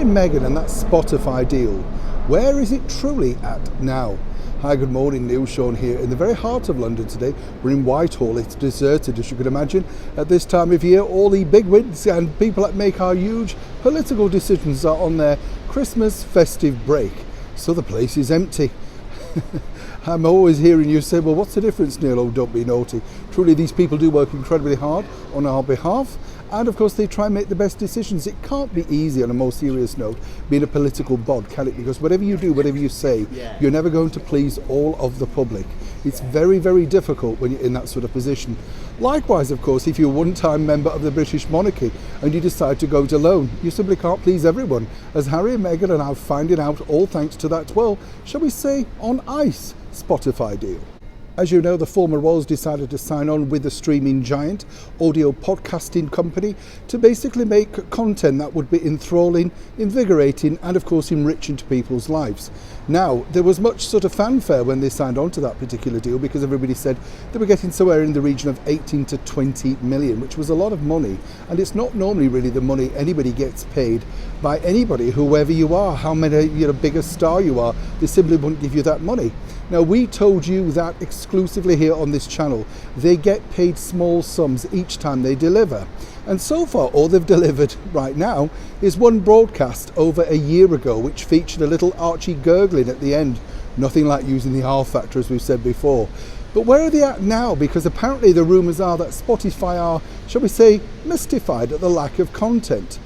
and Meghan and that Spotify deal, where is it truly at now? Hi, good morning, Neil Sean here in the very heart of London today. We're in Whitehall. It's deserted, as you can imagine. At this time of year, all the big wigs and people that make our huge political decisions are on their Christmas festive break. So the place is empty. I'm always hearing you say, well, what's the difference, Neil? Oh, don't be naughty. Truly, these people do work incredibly hard on our behalf. And of course, they try and make the best decisions. It can't be easy on a more serious note, being a political bod, can it? Because whatever you do, whatever you say, you're never going to please all of the public. It's very, very difficult when you're in that sort of position. Likewise, of course, if you're a one-time member of the British monarchy and you decide to go it alone, you simply can't please everyone, as Harry and Meghan are now finding out, all thanks to that, well, shall we say, on ice Spotify deal. As you know, the former royals decided to sign on with the streaming giant, audio podcasting company, to basically make content that would be enthralling, invigorating, and of course enriching to people's lives. Now, there was much sort of fanfare when they signed on to that particular deal, because everybody said they were getting somewhere in the region of 18 to 20 million, which was a lot of money. And it's not normally really the money anybody gets paid by anybody, whoever you are, how many, big a star you are, they simply wouldn't give you that money. Now, we told you that exclusively here on this channel. They get paid small sums each time they deliver. And so far, all they've delivered right now is one broadcast over a year ago, which featured a little Archie gurgling at the end. Nothing like using the R factor, as we've said before. But where are they at now? Because apparently the rumours are that Spotify are, shall we say, mystified at the lack of content.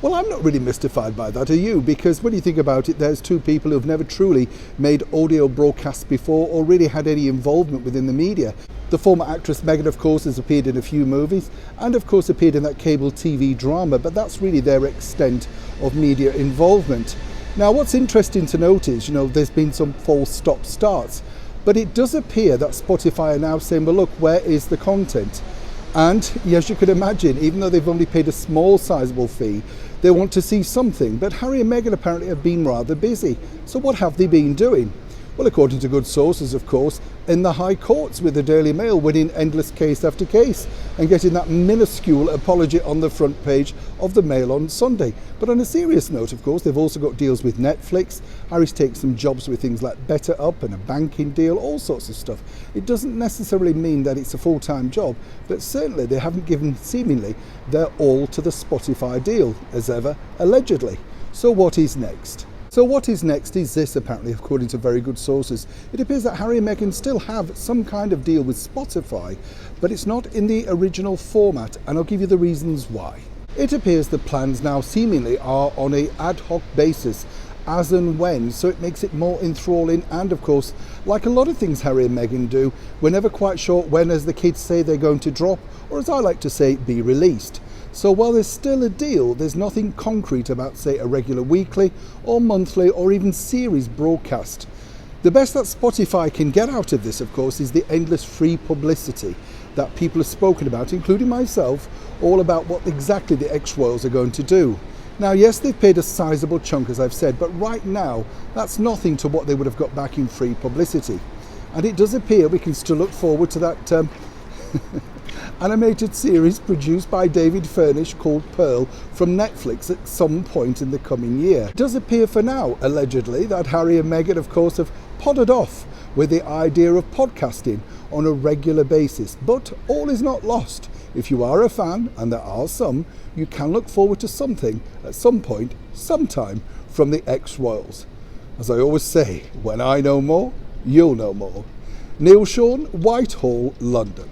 Well, I'm not really mystified by that, are you? Because when you think about it, there's two people who've never truly made audio broadcasts before or really had any involvement within the media. The former actress Meghan, of course, has appeared in a few movies and, of course, appeared in that cable TV drama, but that's really their extent of media involvement. Now, what's interesting to note is, there's been some false stop-starts, but it does appear that Spotify are now saying, well, look, where is the content? And as you can imagine, even though they've only paid a small sizable fee, they want to see something. But Harry and Meghan apparently have been rather busy. So what have they been doing? Well, according to good sources, of course, in the High Courts with the Daily Mail, winning endless case after case and getting that minuscule apology on the front page of the Mail on Sunday. But on a serious note, of course, they've also got deals with Netflix. Harry's taken some jobs with things like Better Up and a banking deal, all sorts of stuff. It doesn't necessarily mean that it's a full-time job, but certainly they haven't given, seemingly, their all to the Spotify deal, as ever, allegedly. So what is next? So what is next is this, apparently, according to very good sources. It appears that Harry and Meghan still have some kind of deal with Spotify, but it's not in the original format, and I'll give you the reasons why. It appears the plans now seemingly are on an ad hoc basis, as and when, so it makes it more enthralling, and of course, like a lot of things Harry and Meghan do, we're never quite sure when, as the kids say, they're going to drop, or as I like to say, be released. So while there's still a deal, there's nothing concrete about, say, a regular weekly or monthly or even series broadcast. The best that Spotify can get out of this, of course, is the endless free publicity that people have spoken about, including myself, all about what exactly the ex-royals are going to do. Now, yes, they've paid a sizable chunk, as I've said, but right now, that's nothing to what they would have got back in free publicity. And it does appear we can still look forward to that animated series produced by David Furnish called Pearl from Netflix at some point in the coming year. It does appear for now, allegedly, that Harry and Meghan, of course, have potted off with the idea of podcasting on a regular basis. But all is not lost. If you are a fan, and there are some, you can look forward to something at some point, sometime, from the ex-royals. As I always say, when I know more, you'll know more. Neil Sean, Whitehall, London.